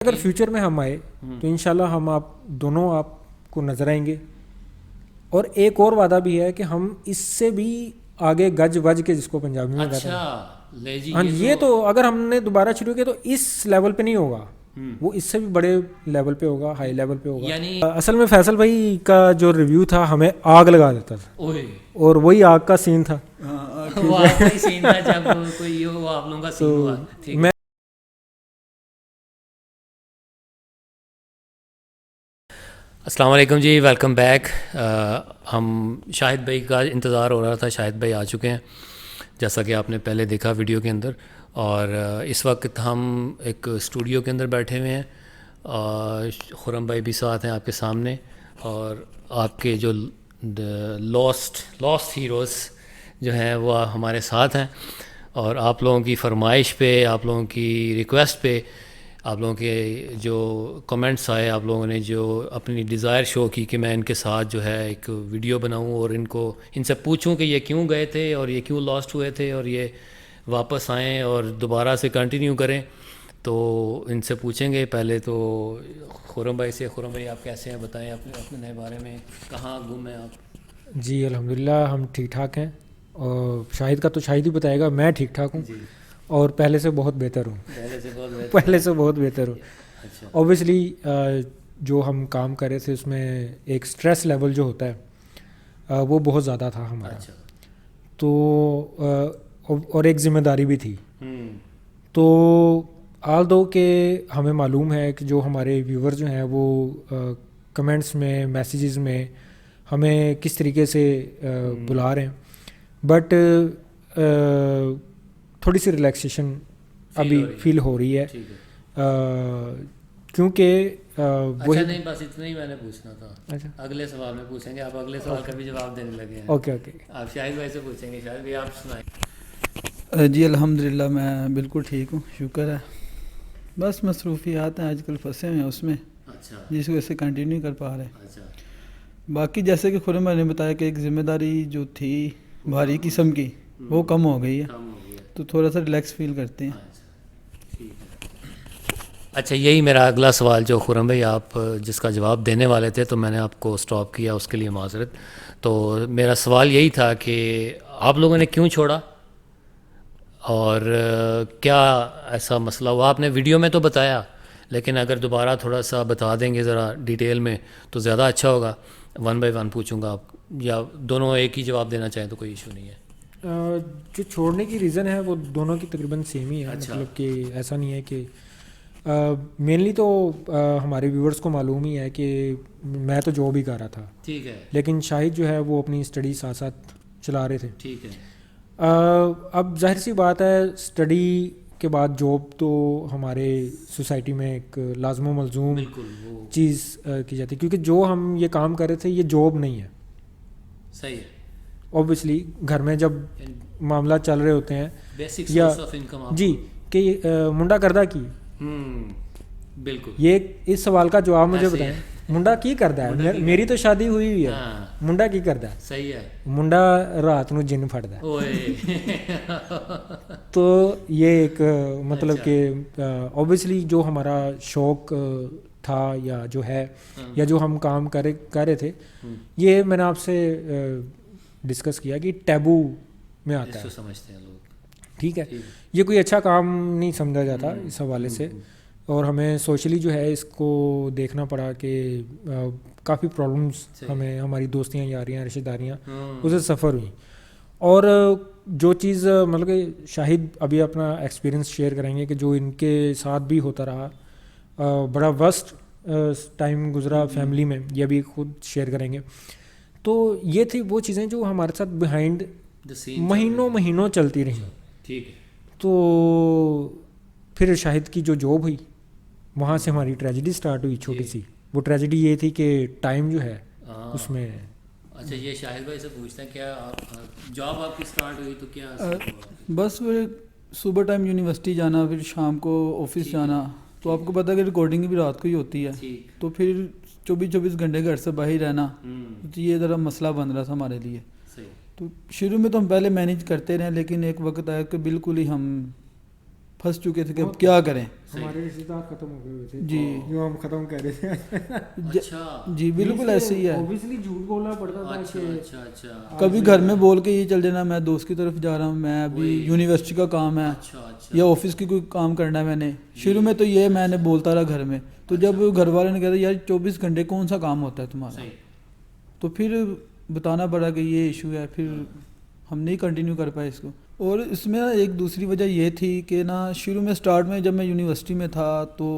اگر فیوچر میں ہم آئے تو انشاءاللہ ہم دونوں آپ کو نظر آئیں گے. اور ایک اور وعدہ بھی ہے کہ ہم اس سے بھی آگے گج وج کے جس کو پنجابی میں کہتے ہیں. ہاں یہ تو اگر ہم نے دوبارہ شروع کیا تو اس لیول پہ نہیں ہوگا, وہ اس سے بھی بڑے لیول پہ ہوگا, ہائی لیول پہ ہوگا. اصل میں فیصل بھائی کا جو ریویو تھا ہمیں آگ لگا دیتا تھا, اور وہی آگ کا سین تھا. میں السلام علیکم جی, ویلکم بیک. ہم شاہد بھائی کا انتظار ہو رہا تھا, شاہد بھائی آ چکے ہیں جیسا کہ آپ نے پہلے دیکھا ویڈیو کے اندر. اور اس وقت ہم ایک اسٹوڈیو کے اندر بیٹھے ہوئے ہیں, خرم بھائی بھی ساتھ ہیں آپ کے سامنے, اور آپ کے جو لاسٹ ہیروز جو ہیں وہ ہمارے ساتھ ہیں. اور آپ لوگوں کی فرمائش پہ, آپ لوگوں کی ریکویسٹ پہ, آپ لوگوں کے جو کمنٹس آئے, آپ لوگوں نے جو اپنی ڈیزائر شو کی کہ میں ان کے ساتھ جو ہے ایک ویڈیو بناؤں اور ان سے پوچھوں کہ یہ کیوں گئے تھے اور یہ کیوں لاسٹ ہوئے تھے اور یہ واپس آئیں اور دوبارہ سے کنٹینیو کریں, تو ان سے پوچھیں گے. پہلے تو خرم بھائی سے. خرم بھائی آپ کیسے ہیں, بتائیں اپنے نئے بارے میں, کہاں گم ہیں آپ؟ جی الحمدللہ ہم ٹھیک ٹھاک ہیں, اور شاہد کا تو شاہد ہی بتائے گا, میں ٹھیک ٹھاک ہوں اور پہلے سے بہت بہتر ہوں. پہلے سے بہت بہتر ہوں. اوبویسلی جو ہم کام کر رہے تھے اس میں ایک سٹریس لیول جو ہوتا ہے وہ بہت زیادہ تھا ہمارا, تو اور ایک ذمہ داری بھی تھی. تو آل دو کہ ہمیں معلوم ہے کہ جو ہمارے ویور جو ہیں وہ کمنٹس میں, میسیجز میں ہمیں کس طریقے سے بلا رہے ہیں, بٹ تھوڑی سی ریلیکسیشن ابھی فیل ہو رہی ہے, کیونکہ اچھا نہیں, بس اتنا ہی میں نے پوچھنا تھا. اگلے سوال میں پوچھیں گے, آپ اگلے سوال کا بھی جواب دینے لگے ہیں. اوکے اوکے, آپ شاہد بھائی سے پوچھیں گے. شاہد بھائی آپ سنائیں. جی الحمدللہ میں بالکل ٹھیک ہوں, شکر ہے. بس مصروفیات ہیں آج کل, پھنسے ہوئے ہیں اس میں, جس وجہ سے کنٹینیو کر پا رہے ہیں. باقی جیسے کہ خرم بھائی نے بتایا کہ ایک ذمہ داری جو تھی بھاری قسم کی وہ کم ہو گئی ہے, تو تھوڑا سا ریلیکس فیل کرتے ہیں. اچھا, یہی میرا اگلا سوال جو خرم بھائی آپ جس کا جواب دینے والے تھے, تو میں نے آپ کو سٹاپ کیا, اس کے لیے معذرت. تو میرا سوال یہی تھا کہ آپ لوگوں نے کیوں چھوڑا, اور کیا ایسا مسئلہ ہوا؟ آپ نے ویڈیو میں تو بتایا, لیکن اگر دوبارہ تھوڑا سا بتا دیں گے ذرا ڈیٹیل میں تو زیادہ اچھا ہوگا. 1 بائی 1 پوچھوں گا, آپ یا دونوں ایک ہی جواب دینا چاہیں تو کوئی ایشو نہیں ہے. جو چھوڑنے کی ریزن ہے وہ دونوں کی تقریباً سیم ہی ہے. مطلب کہ ایسا نہیں ہے کہ مینلی تو ہمارے ویورز کو معلوم ہی ہے کہ میں تو جاب ہی کر رہا تھا, ٹھیک ہے, لیکن شاہد جو ہے وہ اپنی اسٹڈی ساتھ ساتھ چلا رہے تھے. ٹھیک ہے. اب ظاہر سی بات ہے, اسٹڈی کے بعد جاب تو ہمارے سوسائٹی میں ایک لازم و ملزوم چیز کی جاتی ہے, کیونکہ جو ہم یہ کام کر رہے تھے یہ جاب نہیں ہے. صحیح ہے. اوبویسلی گھر میں جب معاملات چل رہے ہوتے ہیں یا جی کہ منڈا کردہ کی, بالکل یہ اس سوال کا جواب مجھے بتائیں, منڈا کی کردا ہے؟ میری تو شادی ہوئی ہوئی ہے, منڈا کی کردا ہے؟ صحیح ہے. منڈا رات نو جن پھڑدا ہے. تو یہ ایک مطلب کہ اوبویسلی جو ہمارا شوق تھا یا جو ہے یا جو ہم کام کر رہے تھے, یہ میں نے آپ سے ڈسکس کیا کہ ٹیبو میں آتا ہے, سمجھتے ہیں لوگ. ٹھیک ہے, یہ کوئی اچھا کام نہیں سمجھا جاتا اس حوالے سے, اور ہمیں سوشلی جو ہے اس کو دیکھنا پڑا کہ کافی پرابلمس ہمیں ہماری دوستیاں, یاریاں, رشتہ داریاں اسے سفر ہوئیں. اور جو چیز مطلب کہ شاہد ابھی اپنا ایکسپیرینس شیئر کریں گے کہ جو ان کے ساتھ بھی ہوتا رہا, بڑا ورسٹ ٹائم گزرا فیملی میں, یہ بھی خود شیئر کریں گے. تو یہ تھی وہ چیزیں جو ہمارے ساتھ بیہائنڈ مہینوں چلتی رہیں. ٹھیک ہے. تو پھر شاہد کی جو جاب ہوئی وہاں سے ہماری ٹریجڈی سٹارٹ ہوئی, چھوٹی سی. وہ ٹریجڈی یہ تھی کہ ٹائم جو ہے اس میں. اچھا, یہ شاہد بھائی سے پوچھتے ہیں کیا جاب آپ کی سٹارٹ ہوئی تو کیا بس پھر صبح ٹائم یونیورسٹی جانا, پھر شام کو آفس جانا, تو آپ کو پتہ ہے کہ ریکارڈنگ بھی رات کو ہی ہوتی ہے, تو پھر 24 گھنٹے گھر سے باہر رہنا, تو یہ ذرا مسئلہ بن رہا تھا ہمارے لیے. تو شروع میں تو ہم پہلے مینیج کرتے رہے, لیکن ایک وقت آیا کہ بالکل ہی ہم پھنس چکے تھے کہ اب کیا کریں. ہمارے رشتے دار ختم ہو گئے ہوئے تھے جی جو ہم ختم کر رہے تھے. اچھا جی بالکل ایسے ہی ہے. اوبیسلی جھوٹ بولنا پڑتا تھا کہ اچھا اچھا کبھی گھر میں بول کے یہ چل جانا میں دوست کی طرف جا رہا ہوں, میں ابھی یونیورسٹی کا کام ہے یا آفس کی کوئی کام کرنا ہے. میں نے شروع میں تو یہ میں نے بولتا رہا گھر میں, تو جب گھر والے نے کہا یار 24 گھنٹے کون سا کام ہوتا ہے تمہارا, تو پھر بتانا پڑا کہ یہ ایشو ہے, پھر ہم نہیں کنٹینیو کر پائے اس کو. اور اس میں ایک دوسری وجہ یہ تھی کہ نا شروع میں سٹارٹ میں جب میں یونیورسٹی میں تھا تو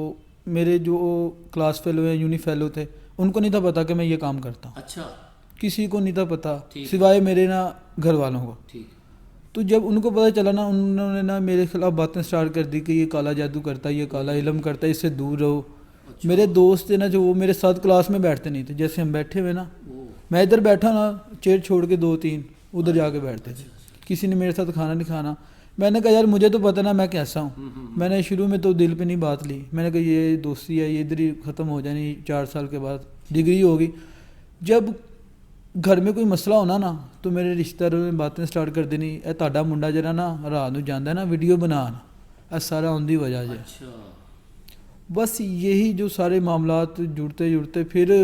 میرے جو کلاس فیلو ہیں یونی فیلو تھے ان کو نہیں تھا پتا کہ میں یہ کام کرتا ہوں. اچھا کسی کو نہیں تھا پتا سوائے میرے نا گھر والوں کو. تو جب ان کو پتہ چلا نا انہوں نے نا میرے خلاف باتیں سٹارٹ کر دی کہ یہ کالا جادو کرتا ہے, یہ کالا علم کرتا ہے, اس سے دور رہو. میرے دوست تھے نا جو وہ میرے ساتھ کلاس میں بیٹھتے نہیں تھے, جیسے ہم بیٹھے ہوئے نا میں ادھر بیٹھا نا چیئر چھوڑ کے 2-3 ادھر جا کے بیٹھتے تھے. کسی نے میرے ساتھ کھانا نہیں کھانا. میں نے کہا یار مجھے تو پتہ نا میں کیسا ہوں. میں نے شروع میں تو دل پہ نہیں بات لی, میں نے کہا یہ دوستی ہے یہ ادھر ہی ختم ہو جانی, 4 سال کے بعد ڈگری ہوگی. جب گھر میں کوئی مسئلہ ہونا نا تو میرے رشتہ داروں نے باتیں سٹارٹ کر دینی, اے تہاڈا منڈا جڑا نا رات نوں جاندا نا ویڈیو بنان, اے سارا ان دی وجہ جے. بس یہی جو سارے معاملات جڑتے پھر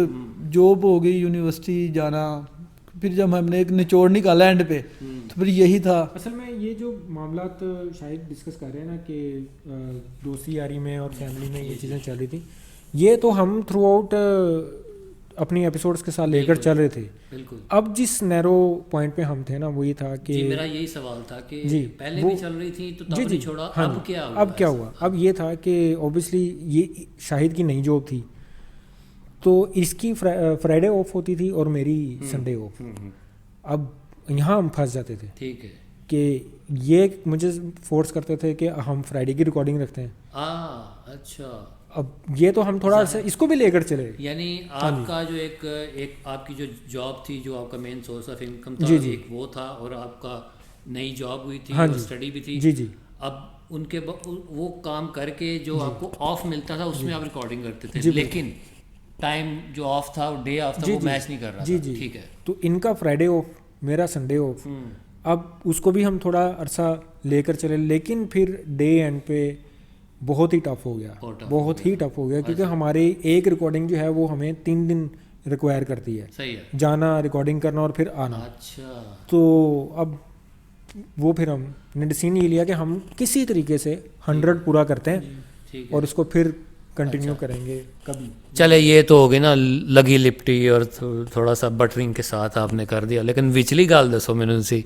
جاب ہو گئی, یونیورسٹی جانا, پھر جب ہم نے ایک نچوڑ نکالا اینڈ پہ تو پھر یہی تھا. اصل میں یہ جو معاملات شاید ڈسکس کر رہے ہیں نا کہ دوستی یاری میں اور فیملی میں یہ چیزیں چل رہی تھیں, یہ تو ہم تھرو آؤٹ اپنی ایپیسوڈز کے ساتھ لے کر چل رہے تھے. اب جس نیرو پوائنٹ پہ ہم تھے نا وہ یہ تھا کہ میرا یہی سوال تھا کہ پہلے بھی چل رہی تھی تو تب نہیں چھوڑا, اب کیا ہوا. اب یہ تھا کہ اوبیسلی یہ شاہد کی نئی جاب تھی تو اس کی فرائیڈے آف ہوتی تھی اور میری سنڈے آف. اب یہاں ہم پھنس جاتے تھے. ٹھیک ہے کہ یہ مجھے فورس کرتے تھے کہ ہم فرائیڈے کی ریکارڈنگ رکھتے ہیں. اچھا اب یہ تو ہم تھوڑا سا اس کو بھی لے کر چلے, یعنی آپ کا جو ایک آپ کی جو جاب تھی جو آپ کا مین سورس آف انکم تھا ایک وہ تھا, اور آپ کا نئی جاب ہوئی تھی اور اسٹڈی بھی تھی. جی اب ان کے وہ کام کر کے جو آپ کو آف ملتا تھا اس میں آپ ریکارڈنگ کرتے تھے, لیکن ٹائم جو آف تھا ڈے آف تھا وہ میچ نہیں کر رہا تھا. ٹھیک ہے, تو ان کا فرائیڈے آف میرا سنڈے آف. اب اس کو بھی ہم تھوڑا عرصہ لے کر چلے, لیکن پھر ڈے اینڈ پہ بہت ہی ٹف ہو گیا, کیونکہ ہماری ایک ریکارڈنگ جو ہے وہ ہمیں 3 دن ریکوائر کرتی ہے, جانا ریکارڈنگ کرنا اور پھر آنا. تو اب وہ پھر ہم نے ڈیسیژن یہ لیا کہ ہم کسی طریقے سے 100 پورا کرتے ہیں اور اس کو پھر کنٹینیو کریں گے کبھی. چلے یہ تو ہو گئی نا لگی لپٹی اور تھوڑا سا بٹرنگ کے ساتھ آپ نے کر دیا, لیکن وچلی گل دسو مینوں سی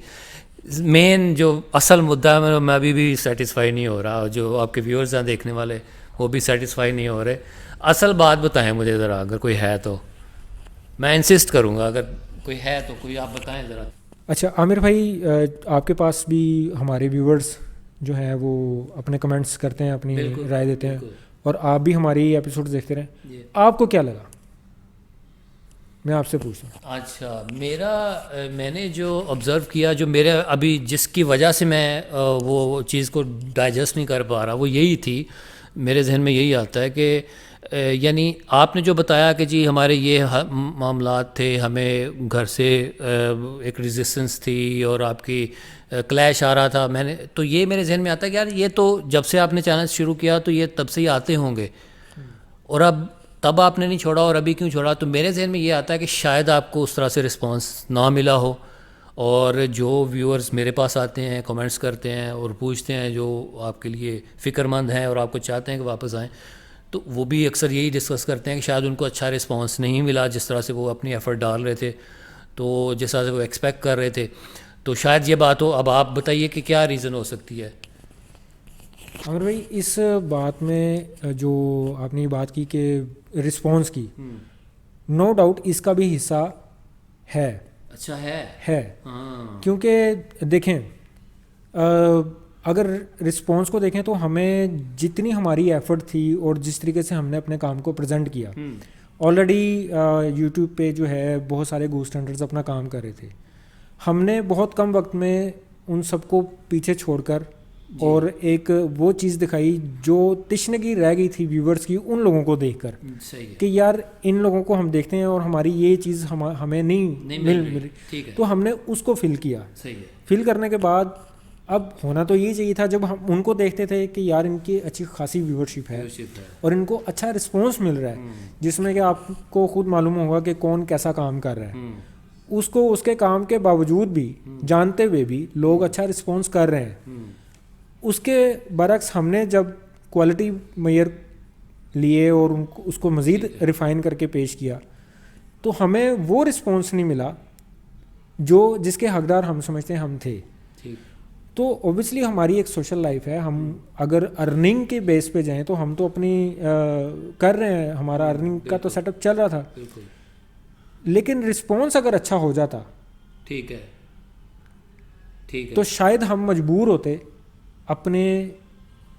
مین جو اصل مدعا ہے میں ابھی بھی سیٹسفائی نہیں ہو رہا, جو آپ کے ویورز ہیں دیکھنے والے وہ بھی سیٹسفائی نہیں ہو رہے. اصل بات بتائیں مجھے ذرا, اگر کوئی ہے تو میں انسسٹ کروں گا, اگر کوئی ہے تو کوئی آپ بتائیں ذرا. اچھا عامر بھائی, آپ کے پاس بھی ہمارے ویورز جو ہیں وہ اپنے کمنٹس کرتے ہیں, اپنی رائے دیتے ہیں, اور آپ بھی ہماری ایپیسوڈ دیکھتے رہیں. آپ کو کیا لگا, میں آپ سے پوچھتا ہوں. اچھا میں نے جو آبزرو کیا, جو میرے ابھی جس کی وجہ سے میں وہ چیز کو ڈائجسٹ نہیں کر پا رہا وہ یہی تھی, میرے ذہن میں یہی آتا ہے کہ یعنی آپ نے جو بتایا کہ جی ہمارے یہ معاملات تھے, ہمیں گھر سے ایک ریزسٹنس تھی اور آپ کی کلیش آ رہا تھا, میں نے تو یہ میرے ذہن میں آتا ہے کہ یار یہ تو جب سے آپ نے چینل شروع کیا تو یہ تب سے ہی آتے ہوں گے, اور اب تب آپ نے نہیں چھوڑا اور ابھی کیوں چھوڑا. تو میرے ذہن میں یہ آتا ہے کہ شاید آپ کو اس طرح سے رسپانس نہ ملا ہو, اور جو ویورز میرے پاس آتے ہیں کمنٹس کرتے ہیں اور پوچھتے ہیں جو آپ کے لیے فکر مند ہیں اور آپ کو چاہتے ہیں کہ واپس آئیں, تو وہ بھی اکثر یہی ڈسکس کرتے ہیں کہ شاید ان کو اچھا رسپانس نہیں ملا جس طرح سے وہ اپنی ایفرٹ ڈال رہے تھے, تو جس طرح سے وہ ایکسپیکٹ کر رہے تھے. تو شاید یہ بات ہو. اب آپ بتائیے کہ کیا ریزن ہو سکتی ہے. عامر بھائی اس بات میں جو آپ نے بات کی کہ رسپانس کی, نو ڈاؤٹ اس کا بھی حصہ ہے. اچھا ہے کیونکہ دیکھیں اگر رسپانس کو دیکھیں تو ہمیں جتنی ہماری ایفرٹ تھی اور جس طریقے سے ہم نے اپنے کام کو پریزنٹ کیا, آلریڈی یوٹیوب پہ جو ہے بہت سارے گوسٹ ہنٹرز اپنا کام کر رہے تھے, ہم نے بہت کم وقت میں ان سب کو پیچھے چھوڑ کر اور ایک وہ چیز دکھائی جو تشنگی رہ گئی تھی ویورز کی ان لوگوں کو دیکھ کر کہ یار ان لوگوں کو ہم دیکھتے ہیں اور ہماری یہ چیز ہمیں نہیں مل رہی, تو ہم نے اس کو فل کیا. فل کرنے کے بعد اب ہونا تو یہ چاہیے تھا جب ہم ان کو دیکھتے تھے کہ یار ان کی اچھی خاصی ویورشپ ہے اور ان کو اچھا رسپانس مل رہا ہے، جس میں کہ آپ کو خود معلوم ہوگا کہ کون کیسا کام کر رہا ہے، اس کو اس کے کام کے باوجود بھی جانتے ہوئے بھی لوگ اچھا رسپانس کر رہے ہیں. اس کے برعکس ہم نے جب کوالٹی معیار لیے اور اس کو مزید ریفائن کر کے پیش کیا تو ہمیں وہ رسپانس نہیں ملا جس کے حقدار ہم سمجھتے ہیں ہم تھے. تو اوبیسلی ہماری ایک سوشل لائف ہے، ہم اگر ارننگ کے بیس پہ جائیں تو ہم تو اپنی کر رہے ہیں، ہمارا ارننگ کا تو سیٹ اپ چل رہا تھا، لیکن رسپانس اگر اچھا ہو جاتا ٹھیک ہے تو شاید ہم مجبور ہوتے اپنے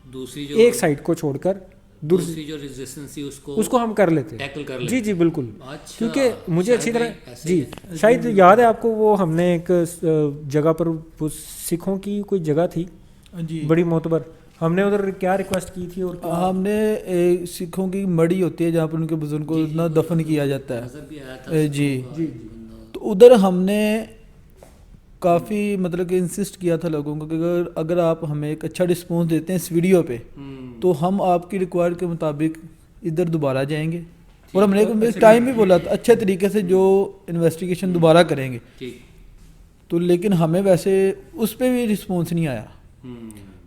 دوسری جو ایک سائڈ کو چھوڑ کر دوسری جو ریزسٹنس تھی اس کو ہم کر لیتے، ٹیکل کر لیتے. جی بالکل. اچھا، کیونکہ مجھے اچھی طرح جی شاید یاد ہے آپ کو، وہ ہم نے ایک جگہ پر سکھوں کی کوئی جگہ تھی جی بڑی معتبر، ہم نے ادھر کیا ریکویسٹ کی تھی؟ اور ہم نے سکھوں کی مڑی ہوتی ہے جہاں پر ان کے بزرگ کو دفن کیا جاتا ہے جی، تو ادھر ہم نے کافی مطلب کہ انسسٹ کیا تھا لوگوں کو کہ اگر آپ ہمیں ایک اچھا رسپانس دیتے ہیں اس ویڈیو پہ تو ہم آپ کی ریکوائرڈ کے مطابق ادھر دوبارہ جائیں گے، اور ہم نے ٹائم بھی بولا تھا اچھے طریقے سے جو انویسٹیگیشن دوبارہ کریں گے. تو لیکن ہمیں ویسے اس پہ بھی رسپانس نہیں آیا.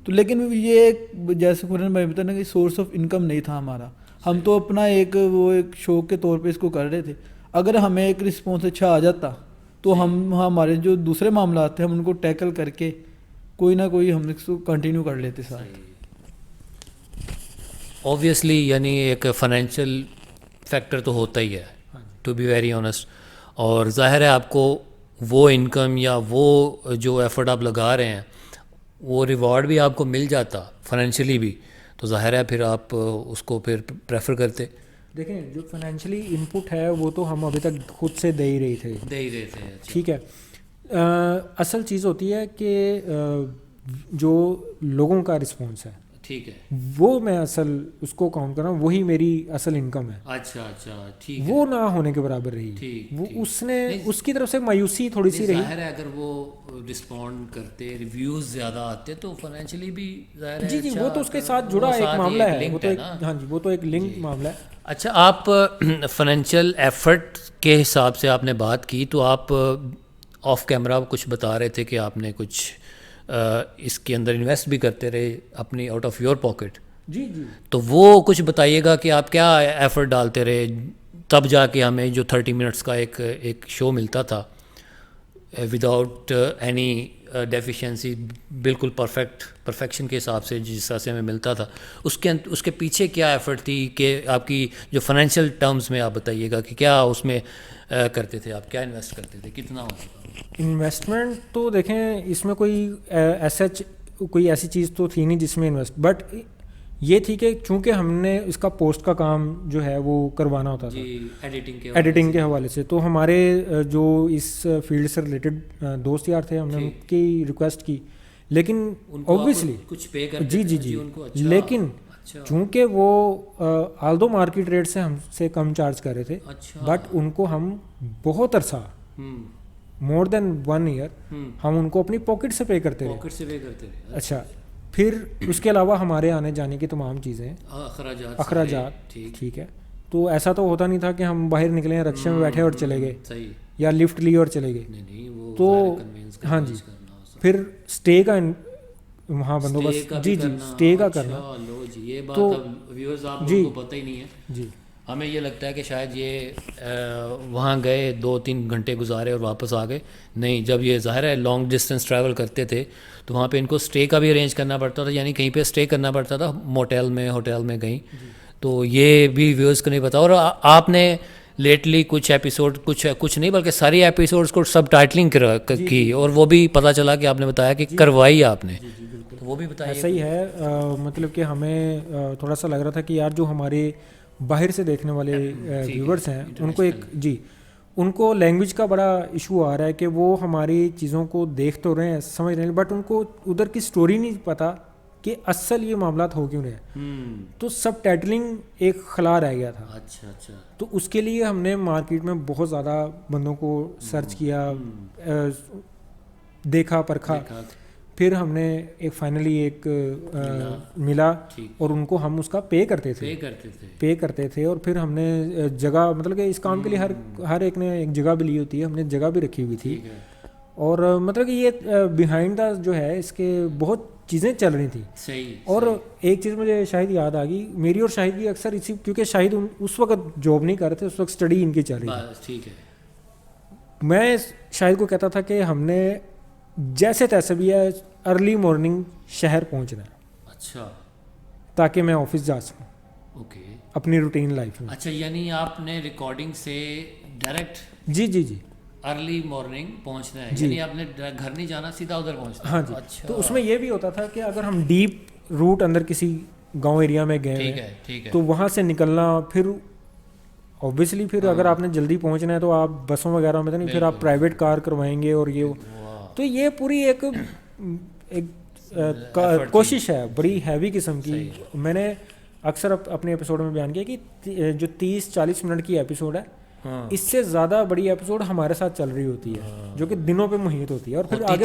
تو لیکن یہ جیسے قرآن بھائی بتانا کہ سورس آف انکم نہیں تھا ہمارا، ہم تو اپنا ایک شوق کے طور پہ اس کو کر رہے تھے. اگر ہمیں ایک رسپانس اچھا آ جاتا تو ہم ہمارے جو دوسرے معاملات تھے ہم ان کو ٹیکل کر کے کوئی نہ کوئی ہم اس کو کنٹینیو کر لیتے ساتھ. اوبویسلی یعنی ایک فائنینشیل فیکٹر تو ہوتا ہی ہے، ٹو بی ویری آنیسٹ، اور ظاہر ہے آپ کو وہ انکم یا وہ جو ایفرٹ آپ لگا رہے ہیں وہ ریوارڈ بھی آپ کو مل جاتا فائنینشلی بھی، تو ظاہر ہے پھر آپ اس کو پھر پریفر کرتے. دیکھیں جو فائنینشلی ان پٹ ہے وہ تو ہم ابھی تک خود سے دے ہی رہے تھے. ٹھیک ہے، اصل چیز ہوتی ہے کہ جو لوگوں کا رسپانس ہے، ٹھیک ہے، وہ میں اصل اس کو کاؤنٹ کر رہا ہوں، وہی میری اصل انکم ہے. اچھا ٹھیک ہے، وہ نہ ہونے کے برابر رہی، وہ اس کی طرف سے مایوسی تھوڑی سی رہی. ظاہر ہے اگر وہ رسپونڈ کرتے، ریویوز زیادہ آتے تو فائنینشلی بھی ظاہر ہے. جی وہ تو اس کے ساتھ جڑا ایک معاملہ ہے، وہ تو ہاں جی وہ تو ایک لنک معاملہ ہے. اچھا، آپ فائنینشیل ایفرٹ کے حساب سے آپ نے بات کی، تو آپ آف کیمرہ کچھ بتا رہے تھے کہ آپ نے کچھ اس کے اندر انویسٹ بھی کرتے رہے اپنی آؤٹ آف یور پاکٹ. جی تو وہ کچھ بتائیے گا کہ آپ کیا ایفرٹ ڈالتے رہے تب جا کے ہمیں جو 30 منٹس کا ایک شو ملتا تھا وداؤٹ اینی ڈیفیشنسی، بالکل پرفیکشن کے حساب سے جس طرح سے ہمیں ملتا تھا، اس کے پیچھے کیا ایفرٹ تھی کہ آپ کی جو فائنینشیل ٹرمز میں آپ بتائیے گا کہ کیا اس میں کرتے تھے آپ، کیا انویسٹ کرتے تھے، کتنا ہوتا تھا؟ انویسٹمنٹ تو دیکھیں اس میں کوئی ایسی چیز تو تھی نہیں جس میں انویسٹ، بٹ یہ تھی کہ چونکہ ہم نے اس کا پوسٹ کا کام جو ہے وہ کروانا ہوتا تھا ایڈیٹنگ کے حوالے سے، تو ہمارے جو اس فیلڈ سے ریلیٹڈ دوست یار تھے، ہم نے ان کی ریکویسٹ کی، لیکن اوبویسلی جی لیکن چونکہ وہ آلدو مارکیٹ ریٹ سے ہم سے کم چارج کر رہے تھے، بٹ ان کو ہم بہت عرصہ مور دین 1 ایئر ہم ان کو اپنی پاکٹ سے پے کرتے رہے. اچھا، پھر اس کے علاوہ ہمارے آنے جانے کی تمام چیزیں اخراجات، ٹھیک ہے، تو ایسا تو ہوتا نہیں تھا کہ ہم باہر نکلے رکشے میں بیٹھے اور چلے گئے یا لفٹ لی اور چلے گئے. تو ہاں جی، پھر اسٹے کا وہاں بندوبست، جی اسٹے کا کرنا، تو جی پتہ ہی نہیں ہے. جی ہمیں یہ لگتا ہے کہ شاید یہ وہاں گئے 2-3 گھنٹے گزارے اور واپس آ گئے. نہیں، جب یہ ظاہر ہے لانگ ڈسٹینس ٹریول کرتے تھے تو وہاں پہ ان کو اسٹے کا بھی ارینج کرنا پڑتا تھا، یعنی کہیں پہ اسٹے کرنا پڑتا تھا، موٹیل میں، ہوٹل میں کہیں. تو یہ بھی ویورز کو نہیں پتا. اور آپ نے لیٹلی کچھ ایپیسوڈ کچھ نہیں بلکہ ساری ایپیسوڈس کو سب ٹائٹلنگ کی، اور وہ بھی پتہ چلا کہ آپ نے بتایا کہ کروائی آپ نے، تو وہ بھی بتائیے. ایسا ہی ہے، مطلب کہ ہمیں تھوڑا سا لگ رہا تھا کہ یار جو ہمارے باہر سے دیکھنے والے ویورز ہیں ان کو ان کو لینگویج کا بڑا ایشو آ رہا ہے کہ وہ ہماری چیزوں کو دیکھ تو رہے ہیں، سمجھ رہے ہیں، بٹ ان کو ادھر کی سٹوری نہیں پتہ کہ اصل یہ معاملات ہو کیوں رہے ہیں. تو سب ٹائٹلنگ ایک خلا رہ گیا تھا. اچھا، تو اس کے لیے ہم نے مارکیٹ میں بہت زیادہ بندوں کو سرچ کیا، دیکھا پرکھا، پھر ہم نے ایک فائنلی ایک ملا اور ان کو ہم اس کا پے کرتے تھے اور پھر ہم نے جگہ مطلب کہ اس کام کے لیے ہر ایک نے ایک جگہ بھی لی ہوتی ہے, ہم نے جگہ بھی رکھی ہوئی تھی اور مطلب کہ یہ بیہائنڈ دا جو ہے اس کے بہت چیزیں چل رہی تھیں. اور ایک چیز مجھے شاہد یاد آ گئی, میری اور شاہد کی اکثر اسی, کیونکہ شاہد اس وقت جاب نہیں کر رہے تھے, اس وقت اسٹڈی ان کی چل رہی تھی. میں شاہد کو کہتا تھا کہ ہم نے جیسے تیسے بھی ہے ارلی مارننگ شہر پہنچنا ہے, اچھا, تاکہ میں آفس جا سکوں. اوکے, اپنی روٹین لائف میں. اچھا, یعنی آپ نے ریکارڈنگ سے ڈائریکٹ جی ارلی مارننگ پہنچنا ہے, یعنی آپ نے گھر نہیں جانا, سیدھا ادھر پہنچنا. ہاں جی. تو اس میں یہ بھی ہوتا تھا کہ اگر ہم ڈیپ روٹ اندر کسی گاؤں ایریا میں گئے ہیں تو وہاں سے نکلنا, پھر اوبیسلی پھر اگر آپ نے جلدی پہنچنا ہے تو آپ بسوں وغیرہ میں تو نہیں, پھر آپ پرائیویٹ کار کروائیں گے اور یہ, تو یہ پوری ایک کوشش ہے بڑی ہیوی قسم کی. میں نے اکثر اپنے ایپیسوڈ میں بیان کیا کہ جو 30-40 منٹ کی ایپیسوڈ ہے, اس سے زیادہ بڑی ایپیسوڈ ہمارے ساتھ چل رہی ہوتی ہے جو کہ دنوں پہ محیط ہوتی ہے اور پھر آگے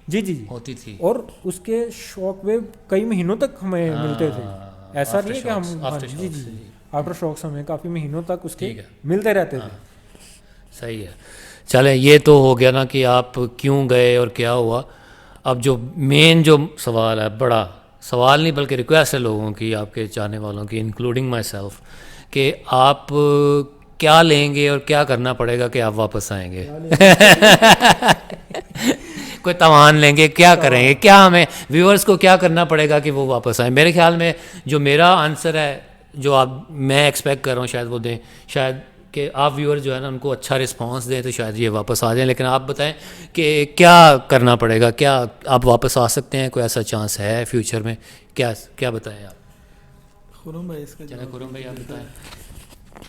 جی ہوتی تھی, اور اس کے شاک ویو کئی مہینوں تک ہمیں ملتے تھے. ایسا نہیں ہے کہ ہم آفٹر شاکس ہمیں کافی مہینوں تک اس کے ملتے رہتے تھے. صحیح ہے. چلیں, یہ تو ہو گیا نا کہ آپ کیوں گئے اور کیا ہوا. اب جو مین جو سوال ہے, بڑا سوال نہیں بلکہ ریکویسٹ ہے لوگوں کی, آپ کے چاہنے والوں کی, انکلوڈنگ مائی سیلف, کہ آپ کیا لیں گے اور کیا کرنا پڑے گا کہ آپ واپس آئیں گے. کوئی تاوان لیں گے, کیا کریں گے, کیا ہمیں ویورز کو کیا کرنا پڑے گا کہ وہ واپس آئیں. میرے خیال میں جو میرا آنسر ہے, جو میں ایکسپیکٹ کر رہا ہوں شاید وہ دیں, شاید کہ آپ ویور جو ہے نا ان کو اچھا رسپانس دیں تو شاید یہ واپس آ جائیں. لیکن آپ بتائیں کہ کیا کرنا پڑے گا, کیا آپ واپس آ سکتے ہیں, کوئی ایسا چانس ہے فیوچر میں, کیا بتائیں آپ. خرم بھائی, اس کا خرم بھائی آپ بتائیں.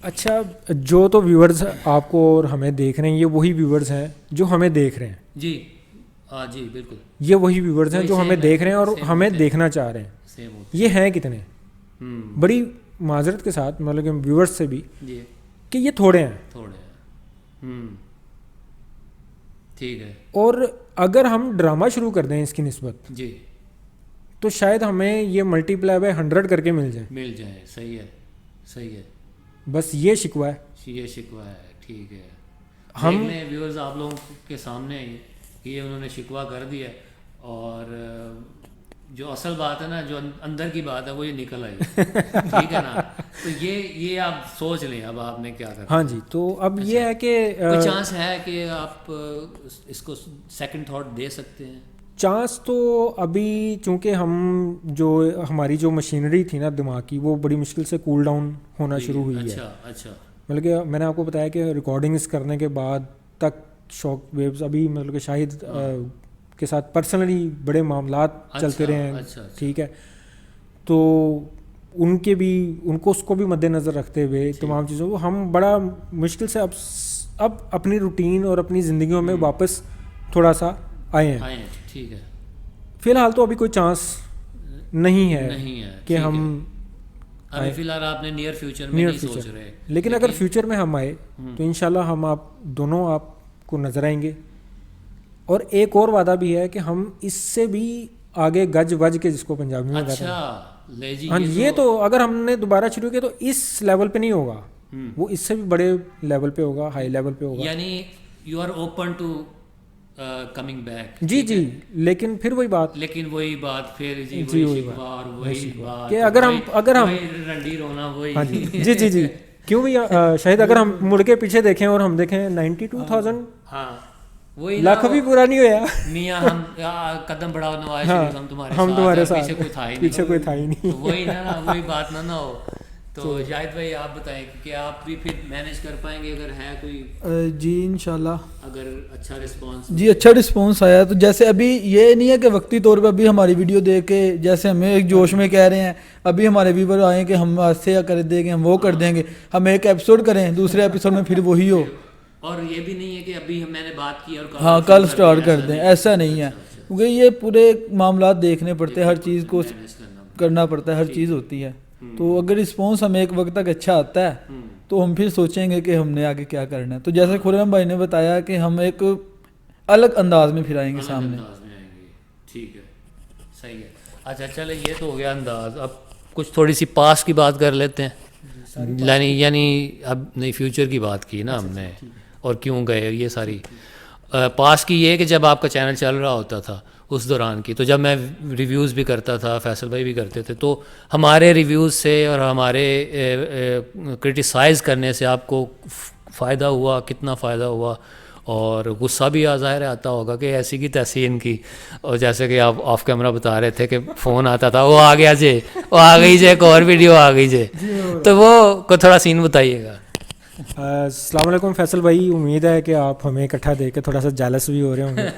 اچھا, جو تو ویورز آپ کو اور ہمیں دیکھ رہے ہیں, یہ وہی ویورز ہیں جو ہمیں دیکھ رہے ہیں. جی بالکل, یہ وہی ویورز ہیں جو ہمیں دیکھ رہے ہیں اور ہمیں دیکھنا چاہ رہے ہیں. یہ ہیں کتنے, بڑی معذرت کے ساتھ مطلب کہ ویورز سے بھی کہ یہ تھوڑے ہیں. ٹھیک ہے. اور اگر ہم ڈرامہ شروع کر دیں اس کی نسبت, تو شاید ہمیں یہ ملٹی پلائی بائی 100 کر کے مل جائے. صحیح ہے. بس یہ شکوہ ہے. ٹھیک ہے. ہم ویورز آپ لوگوں کے سامنے یہ انہوں نے شکوہ کر دیا, اور جو اصل بات ہے نا, جو اندر کی بات ہے وہ یہ نکل آئی. ٹھیک ہے نا, تو یہ آپ سوچ لیں اب آپ نے کیا کرنا. ہاں جی, تو اب یہ ہے کہ کوئی چانس ہے کہ آپ اس کو سیکنڈ تھاٹ دے سکتے ہیں. چانس تو ابھی, چونکہ ہم جو ہماری جو مشینری تھی نا دماغ کی, وہ بڑی مشکل سے کول ڈاؤن ہونا شروع ہوئی ہے. اچھا. مطلب کہ میں نے آپ کو بتایا کہ ریکارڈنگز کرنے کے بعد تک شاک ویوز ابھی مطلب کہ شاہد کے ساتھ پرسنلی بڑے معاملات چلتے رہے ہیں. ٹھیک ہے, تو ان کو اس کو بھی مد نظر رکھتے ہوئے تمام چیزوں کو ہم بڑا مشکل سے اب اپنی روٹین اور اپنی زندگیوں میں واپس تھوڑا سا آئے ہیں. ٹھیک ہے. فی الحال تو ابھی کوئی چانس نہیں ہے کہ ہم ابھی فی الحال آپ نے نیئر فیوچر میں نہیں سوچ رہے, لیکن اگر فیوچر میں ہم آئے تو انشاءاللہ ہم آپ دونوں آپ کو نظر آئیں گے. اور ایک اور وعدہ بھی ہے کہ ہم اس سے بھی آگے گج وج کے, جس کو پنجابی میں کہتے ہیں, ہاں یہ تو اگر ہم نے دوبارہ شروع کیا تو اس لیول پہ نہیں ہوگا, وہ اس سے بھی بڑے لیول پہ ہوگا, ہائی لیول پہ ہوگا. یعنی you are open to coming back. جی, لیکن پھر وہی بات پھر کہ اگر ہم رنڈی رونا وہی. جی کیوں بھی شاید اگر ہم مڑ کے پیچھے دیکھیں اور ہم دیکھیں 92,000 لاکھ بھی پورا نہیں ہوا. میاں ہم قدم بڑھاؤ نواز شریف, ہم تمہارے ساتھ, پیچھے کوئی تھا ہی نہیں. وہی نا, وہی بات نہ ہو. تو شاہد بھائی آپ بتائیں کہ آپ بھی پھر مینیج کر پائیں گے اگر ہے کوئی. جی انشاءاللہ, اگر اچھا رسپانس. جی اچھا رسپانس آیا تو جیسے ابھی یہ نہیں ہے کہ وقتی طور پہ ابھی ہماری ویڈیو دیکھ کے جیسے ہمیں ایک جوش میں کہہ رہے ہیں, ابھی ہمارے ویور آئیں کہ ہم ایسے کر دیں گے, ہم وہ کر دیں گے, ہم ایک ایپیسوڈ کریں, دوسرے ایپیسوڈ میں پھر وہی ہو. اور یہ بھی نہیں ہے کہ ابھی میں نے بات کی اور ہاں کل سٹارٹ کر دیں, ایسا نہیں ہے, کیونکہ یہ پورے معاملات دیکھنے پڑتے ہیں, ہر چیز کو کرنا پڑتا ہے, ہر چیز ہوتی ہے. تو اگر رسپانس ہمیں ایک وقت تک اچھا آتا ہے تو ہم پھر سوچیں گے کہ ہم نے آگے کیا کرنا ہے. تو جیسے خرم بھائی نے بتایا کہ ہم ایک الگ انداز میں پھر آئیں گے سامنے. ٹھیک ہے, صحیح ہے. اچھا چلے, یہ تو ہو گیا انداز. اب کچھ تھوڑی سی پاسٹ کی بات کر لیتے ہیں, یعنی اب نہیں فیوچر کی بات کی نا ہم نے, اور کیوں گئے یہ ساری. پاسٹ کی یہ کہ جب آپ کا چینل چل رہا ہوتا تھا اس دوران کی, تو جب میں ریویوز بھی کرتا تھا, فیصل بھائی بھی کرتے تھے, تو ہمارے ریویوز سے اور ہمارے کرٹیسائز کرنے سے آپ کو فائدہ ہوا, کتنا فائدہ ہوا, اور غصہ بھی ظاہر آتا ہوگا کہ ایسی کی تیسی ان کی. اور جیسے کہ آپ آف کیمرہ بتا رہے تھے کہ فون آتا تھا, وہ آ گیا جے, وہ آ گئی جے, ایک اور ویڈیو آ گئی جے, تو وہ کو تھوڑا سین بتائیے گا. السلام علیکم فیصل بھائی, امید ہے کہ آپ ہمیں اکٹھا دیکھ کے تھوڑا سا جیلس بھی ہو رہے ہوں گے.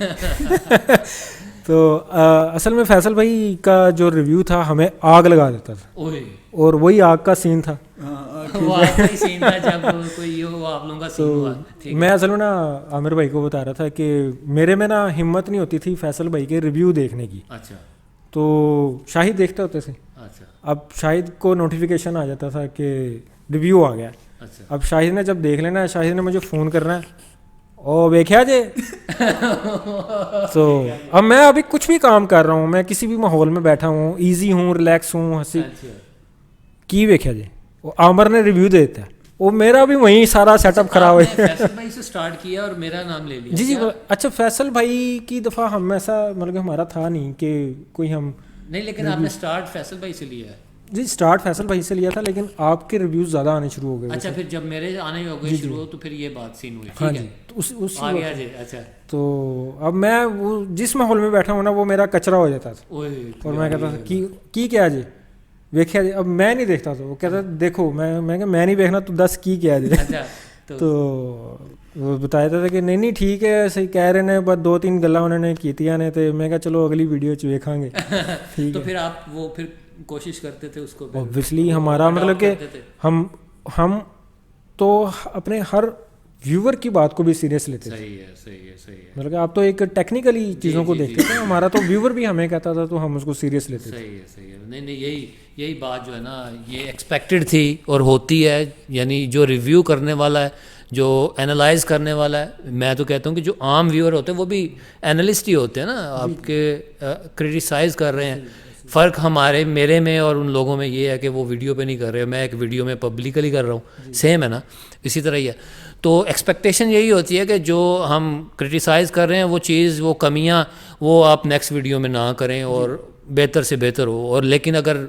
تو اصل میں فیصل بھائی کا جو ریویو تھا ہمیں آگ لگا دیتا تھا, اور وہی آگ کا سین تھا. میں اصل میں نا عامر بھائی کو بتا رہا تھا کہ میرے میں نا ہمت نہیں ہوتی تھی فیصل بھائی کے ریویو دیکھنے کی. اچھا, تو شاہد دیکھتے ہوتے تھے. اچھا, اب شاہد کو نوٹیفیکیشن آ جاتا تھا کہ ریویو آ گیا. اچھا, اب شاہد نے جب دیکھ لینا, شاہد نے مجھے فون کرنا ہے, او دیکھا جے. تو اب میں ابھی کچھ بھی کام کر رہا ہوں, میں کسی بھی ماحول میں بیٹھا ہوں, ایزی ہوں, ریلیکس ہوں, ہنسی کی دیکھا جے, وہ عامر نے ریویو دے دیتا ہے, وہ میرا بھی وہیں سارا سیٹ اپ خراب ہو گیا. فیصل بھائی سے سٹارٹ کیا اور میرا نام لے لیا. جی اچھا, فیصل بھائی کی دفعہ ہم ایسا مطلب کہ ہمارا تھا نہیں کہ کوئی ہم نہیں, لیکن آپ نے سٹارٹ فیصل بھائی سے لیا ہے. جی سٹارٹ فیصل بھائی سے لیا تھا, لیکن آپ کے ریویوز زیادہ آنے شروع ہو گئے. اچھا, پھر جب میرے آنے ہو گئے شروع تو پھر یہ بات سین ہوئی. ہاں جی, تو آ گیا جی. اچھا, تو اب میں وہ جس ماحول میں بیٹھا ہوں نا وہ میرا کچرا ہو جاتا تھا, اور میں کہتا تھا کی کیا جی دیکھا جی. اب میں نہیں دیکھتا تھا, وہ کہتا دیکھو, میں کہ میں نہیں دیکھنا تو 10 کی کیا جی. تو وہ بتایا تھا کہ نہیں ٹھیک ہے, صحیح کہہ رہے ہیں, بس 2-3 گلاں انہوں نے کیتیاں نے, تو میں کہا چلو اگلی ویڈیو چ ویکھاں گے. تو پھر آپ وہ پھر کوشش کرتے تھے اس کو, اوبویسلی ہمارا مطلب کہ ہم تو اپنے ہر ویور کی بات کو بھی سیریس لیتے تھے. صحیح ہے. مطلب کہ آپ تو ایک ٹیکنیکلی چیزوں کو دیکھتے تھے, ہمارا تو ویور بھی ہمیں کہتا تھا تو ہم اس کو سیریس لیتے تھے. صحیح ہے. نہیں یہی بات جو ہے نا, یہ ایکسپیکٹڈ تھی اور ہوتی ہے. یعنی جو ریویو کرنے والا ہے, جو اینالائز کرنے والا ہے, میں تو کہتا ہوں کہ جو عام ویور ہوتے ہیں وہ بھی اینالسٹ ہی ہوتے ہیں نا, آپ کے کرٹیسائز کر رہے ہیں. فرق میرے میں اور ان لوگوں میں یہ ہے کہ وہ ویڈیو پہ نہیں کر رہے, میں ایک ویڈیو میں پبلکلی کر رہا ہوں. سیم ہے نا, اسی طرح ہی ہے. تو ایکسپیکٹیشن یہی ہوتی ہے کہ جو ہم کرٹیسائز کر رہے ہیں وہ چیز, وہ کمیاں, وہ آپ نیکسٹ ویڈیو میں نہ کریں اور بہتر سے بہتر ہو. اور لیکن اگر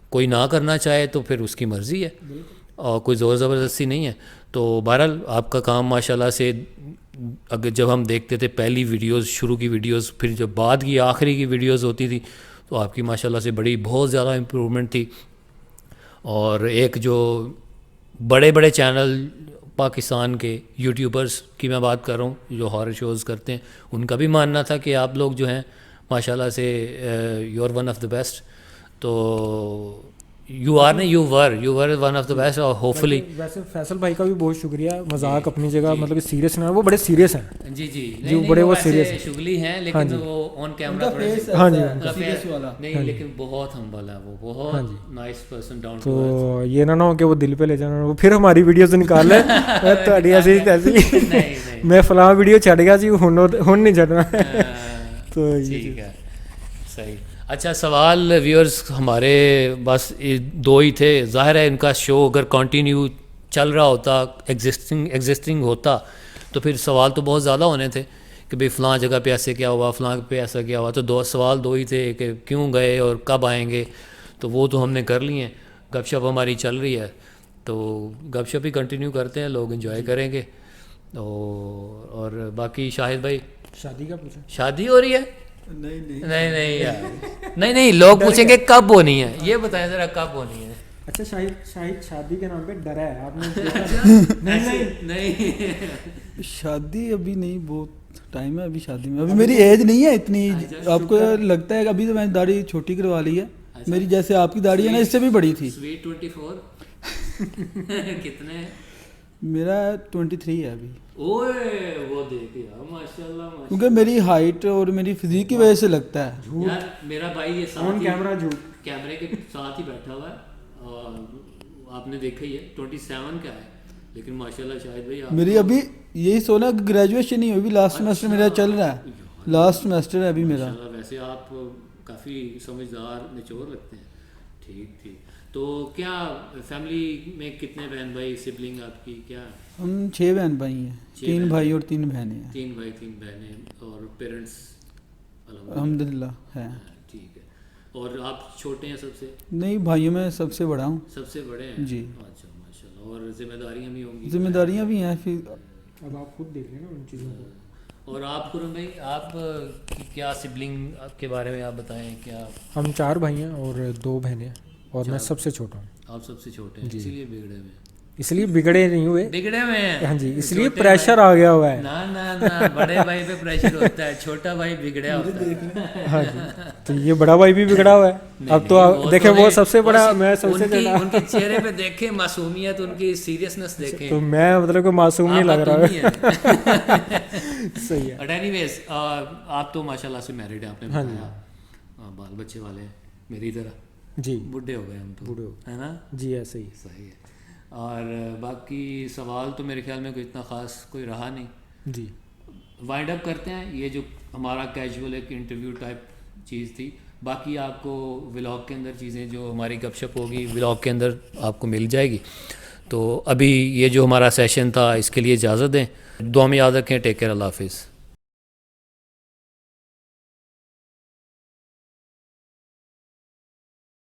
کوئی نہ کرنا چاہے تو پھر اس کی مرضی ہے, اور کوئی زور زبردستی نہیں ہے. تو بہرحال آپ کا کام ماشاءاللہ سے, اگر جب ہم دیکھتے تھے پہلی ویڈیوز, شروع کی ویڈیوز, پھر جب بعد کی آخری کی ویڈیوز ہوتی تھی, تو آپ کی ماشاءاللہ سے بہت زیادہ امپرومنٹ تھی. اور ایک جو بڑے چینل پاکستان کے یوٹیوبرز کی میں بات کر رہا ہوں, جو ہارر شوز کرتے ہیں, ان کا بھی ماننا تھا کہ آپ لوگ جو ہیں ماشاءاللہ سے you are one of the best. تو you were one of the best. اور ہوپ فلی ویسے فیصل بھائی کا بھی بہت شکریہ, مذاق اپنی جگہ, مطلب کہ سیریس نہ, وہ بڑے سیریس ہیں. جی جو بڑے وہ سیریس ہیں, شغلی ہیں, لیکن وہ آن کیمرہ ہاں جی نہیں, لیکن بہت ہمبل ہے, وہ بہت nice person, down to earth. تو یہ نہ ہو کہ وہ دل پہ لے جانا, وہ پھر ہماری ویڈیو سے نکال لیں تھوڑی ایسی میں فلاں ویڈیو چھڈ گیا جی, ہن نہیں چھڈنا. تو ٹھیک ہے, صحیح. اچھا, سوال ویورز ہمارے بس 2 ہی تھے. ظاہر ہے ان کا شو اگر کنٹینیو چل رہا ہوتا, ایگزسٹنگ ہوتا, تو پھر سوال تو بہت زیادہ ہونے تھے کہ بھئی فلاں جگہ پہ ایسے کیا ہوا, فلاں پہ ایسا کیا ہوا. تو سوال 2 ہی تھے کہ کیوں گئے اور کب آئیں گے. تو وہ تو ہم نے کر لی ہیں, گپ شپ ہماری چل رہی ہے, تو گپ شپ ہی کنٹینیو کرتے ہیں, لوگ انجوائے کریں گے. اور باقی شاہد بھائی شادی کا پوچھا, شادی ہو رہی ہے؟ نہیں یار, نہیں لوگ پوچھیں گے کب ہونی ہے, یہ بتائیں ذرا کب ہونی ہے. اچھا شاہد شادی کے نام پہ ڈرا ہے آپ نے؟ نہیں شادی ابھی نہیں, بہت ٹائم ہے ابھی شادی میں. ابھی میری ایج نہیں ہے اتنی. آپ کو لگتا ہے کہ ابھی تو میں نے داڑھی چھوٹی کروا لی ہے میری, جیسے آپ کی داڑھی ہے نا, اس سے بھی بڑی تھی. سویٹ 24 کتنے؟ میرا 23 ہے ابھی. اوئے وہ دیکھ یار, ماشاءاللہ, کیونکہ میری ہائٹ اور میری فزیک کی وجہ سے لگتا ہے. یار میرا بھائی یہ آن کیمرہ جھوٹ, کیمرے کے ساتھ ہی بیٹھا ہوا ہے, اور آپ نے دیکھا ہی ہے 27 کا ہے, لیکن ماشاءاللہ شاہد بھائی میری ابھی یہی سونا گریجویشن ہی ہوئی, لاسٹ سیمسٹر میرا چل رہا ہے. لاسٹ سمیسٹر ہے ابھی میرا. ماشاءاللہ ویسے آپ کافی سمجھدار نچور لگتے ہیں. ٹھیک ٹھیک. تو کیا فیملی میں کتنے بہن بھائی سبلنگ آپ کی کیا؟ ہم 6 بہن بھائی ہیں, 3 بھائی اور 3 بہنیں ہیں. 3 بھائی 3 بہنیں. اور پیرنٹس الحمدللہ ہیں. ٹھیک ہے. اور آپ چھوٹے ہیں سب سے؟ نہیں, بھائیوں میں سب سے بڑا ہوں. سب سے بڑے ہیں جی. اچھا ماشاءاللہ. اور ذمہ داریاں بھی ہوں گی؟ ذمہ داریاں بھی ہیں. پھر اب آپ خود دیکھ لیں نا ان چیزوں کو. اور آپ خرم بھائی, آپ کیا سبلنگ کے بارے میں آپ بتائیں. کیا ہم 4 بھائی ہیں اور 2 بہنیں, اور میں سب سے چھوٹا ہوں. آپ سب سے چھوٹے ہیں, اسی لیے بگڑے ہوئے ہیں. اس لیے بگڑے نہیں ہوئے, بگڑے ہوئے ہیں. ہاں جی, اس لیے پریشر آ گیا ہوا ہے. نہ بڑے بھائی پہ پریشر ہوتا ہے, چھوٹا بھائی بگڑا ہوتا ہے. ہاں جی, تو یہ بڑا بھائی بھی بگڑا ہوا ہے. اب تو آپ دیکھیں, وہ سب سے بڑا, میں سب سے چھوٹا. ان کے چہرے پہ دیکھیں معصومیت, ان کی سیریسنس دیکھیں. تو میں مطلب کہ معصوم نہیں لگ رہا ہے. صحیح ہے. بٹ اینی ویز آپ تو ماشاء اللہ سے میرڈ ہیں, آپ نے بتایا, بال بچے والے ہیں میری طرح. جی, بڈھے ہو گئے ہم تو, ہے نا. جی ایسے ہی. صحیح ہے. اور باقی سوال تو میرے خیال میں کوئی اتنا خاص کوئی رہا نہیں. جی, وائنڈ اپ کرتے ہیں. یہ جو ہمارا کیجول ایک انٹرویو ٹائپ چیز تھی, باقی آپ کو ولاگ کے اندر چیزیں جو ہماری گپ شپ ہوگی ولاگ کے اندر آپ کو مل جائے گی. تو ابھی یہ جو ہمارا سیشن تھا اس کے لیے اجازت دیں. دعا میں یاد رکھیں. Take care. اللہ حافظ.